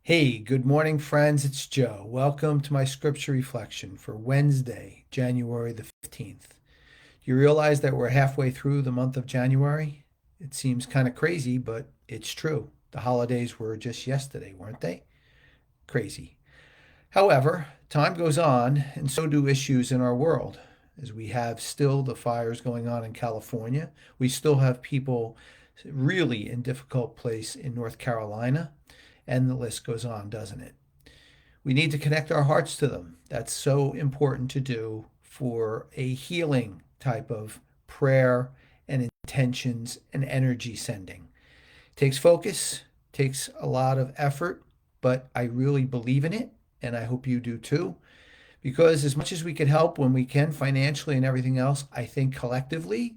Hey, good morning, friends. It's Joe. Welcome to my scripture reflection for Wednesday, January the 15th. You realize that we're halfway through the month of January? It seems kind of crazy, but it's true. The holidays were just yesterday, weren't they? Crazy. However, time goes on, and so do issues in our world. As we have still the fires going on in California, we still have people really in difficult place in North Carolina, and the list goes on, doesn't it? We need to connect our hearts to them. That's so important to do for a healing type of prayer and intentions and energy sending. It takes focus, takes a lot of effort, but I really believe in it, and I hope you do too. Because as much as we can help when we can financially and everything else, I think collectively,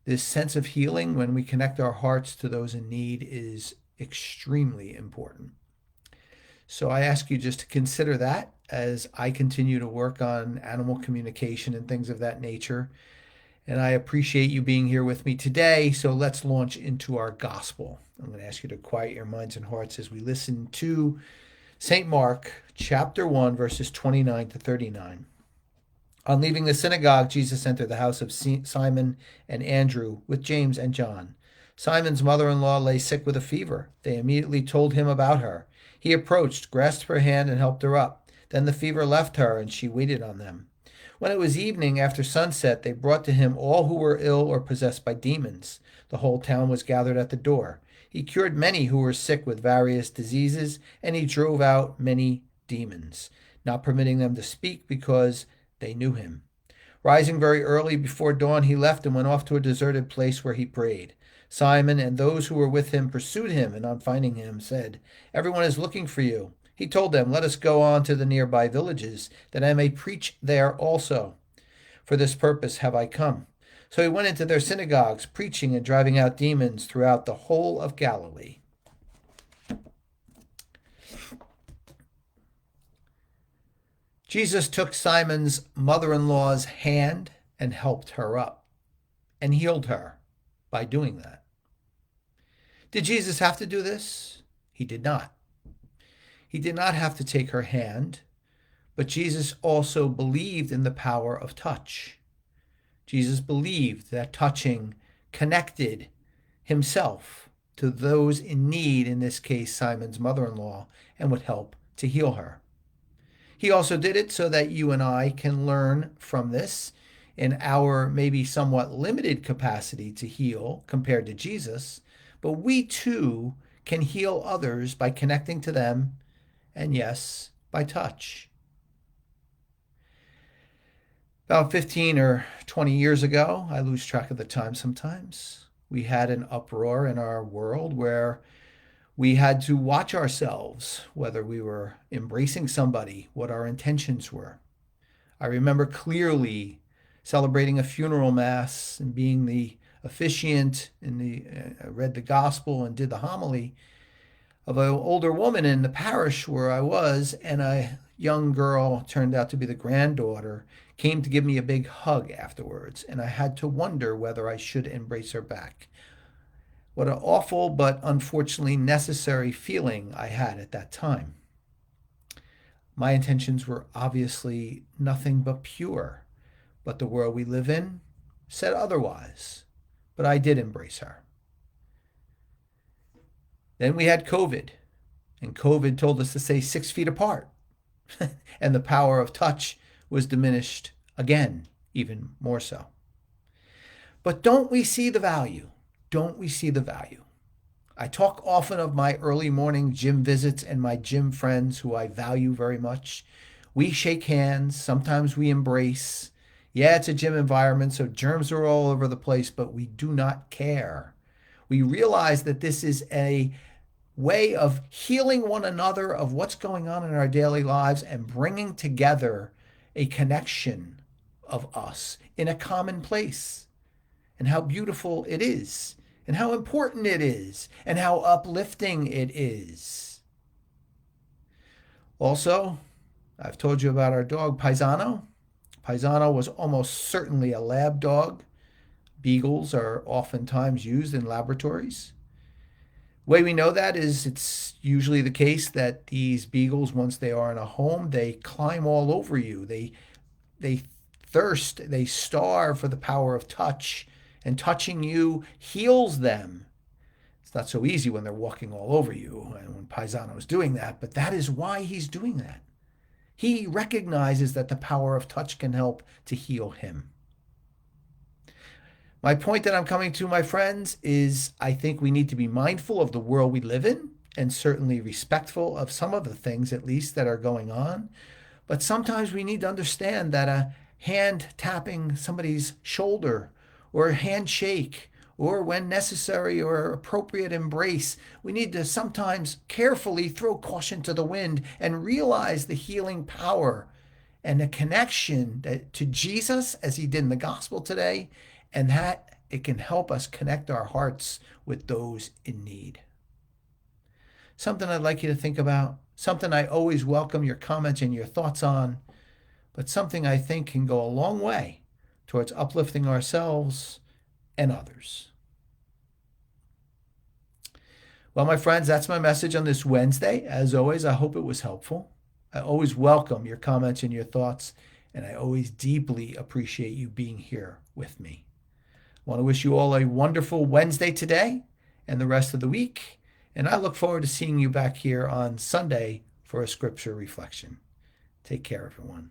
this sense of healing when we connect our hearts to those in need is extremely important. So I ask you just to consider that as I continue to work on animal communication and things of that nature. And I appreciate you being here with me today. So let's launch into our gospel. I'm going to ask you to quiet your minds and hearts as we listen to St. Mark chapter 1, verses 29 to 39. On leaving the synagogue, Jesus entered the house of Simon and Andrew with James and John. Simon's mother-in-law lay sick with a fever. They immediately told him about her. He approached, grasped her hand, and helped her up. Then the fever left her, and she waited on them. When it was evening, after sunset, they brought to him all who were ill or possessed by demons. The whole town was gathered at the door. He cured many who were sick with various diseases, and he drove out many demons, not permitting them to speak because they knew him. Rising very early before dawn, he left and went off to a deserted place where he prayed. Simon and those who were with him pursued him, and on finding him said, "Everyone is looking for you." He told them, "Let us go on to the nearby villages, that I may preach there also. For this purpose have I come." So he went into their synagogues, preaching and driving out demons throughout the whole of Galilee. Jesus took Simon's mother-in-law's hand and helped her up and healed her by doing that. Did Jesus have to do this? He did not. He did not have to take her hand, but Jesus also believed in the power of touch. Jesus believed that touching connected himself to those in need, in this case, Simon's mother-in-law, and would help to heal her. He also did it so that you and I can learn from this in our maybe somewhat limited capacity to heal compared to Jesus, but we too can heal others by connecting to them, and yes, by touch. About 15 or 20 years ago, I lose track of the time sometimes, we had an uproar in our world where we had to watch ourselves, whether we were embracing somebody, what our intentions were. I remember clearly celebrating a funeral mass and being the officiant read the gospel and did the homily of an older woman in the parish where I was, and a young girl, turned out to be the granddaughter, came to give me a big hug afterwards, and I had to wonder whether I should embrace her back. What an awful but unfortunately necessary feeling I had at that time. My intentions were obviously nothing but pure, but the world we live in said otherwise. But I did embrace her. Then we had COVID, and COVID told us to stay 6 feet apart, and the power of touch was diminished again, even more so. But don't we see the value? Don't we see the value? I talk often of my early morning gym visits and my gym friends who I value very much. We shake hands, sometimes we embrace. Yeah, it's a gym environment, so germs are all over the place, but we do not care. We realize that this is a way of healing one another of what's going on in our daily lives and bringing together a connection of us in a common place. And how beautiful it is, and how important it is, and how uplifting it is. Also, I've told you about our dog, Paisano. Paisano was almost certainly a lab dog. Beagles are oftentimes used in laboratories. way we know that is it's usually the case that these beagles, once they are in a home, they climb all over you. They thirst, they starve for the power of touch, and touching you heals them. It's not so easy when they're walking all over you and when Paisano is doing that, but that is why he's doing that. He recognizes that the power of touch can help to heal him. My point that I'm coming to, my friends, is I think we need to be mindful of the world we live in and certainly respectful of some of the things, at least, that are going on. But sometimes we need to understand that a hand tapping somebody's shoulder or a handshake or when necessary or appropriate embrace, we need to sometimes carefully throw caution to the wind and realize the healing power and the connection to Jesus as he did in the gospel today, and that it can help us connect our hearts with those in need. Something I'd like you to think about, something I always welcome your comments and your thoughts on, but something I think can go a long way towards uplifting ourselves and others. Well, my friends, that's my message on this Wednesday. As always, I hope it was helpful. I always welcome your comments and your thoughts, and I always deeply appreciate you being here with me. I want to wish you all a wonderful Wednesday today and the rest of the week, and I look forward to seeing you back here on Sunday for a scripture reflection. Take care, everyone.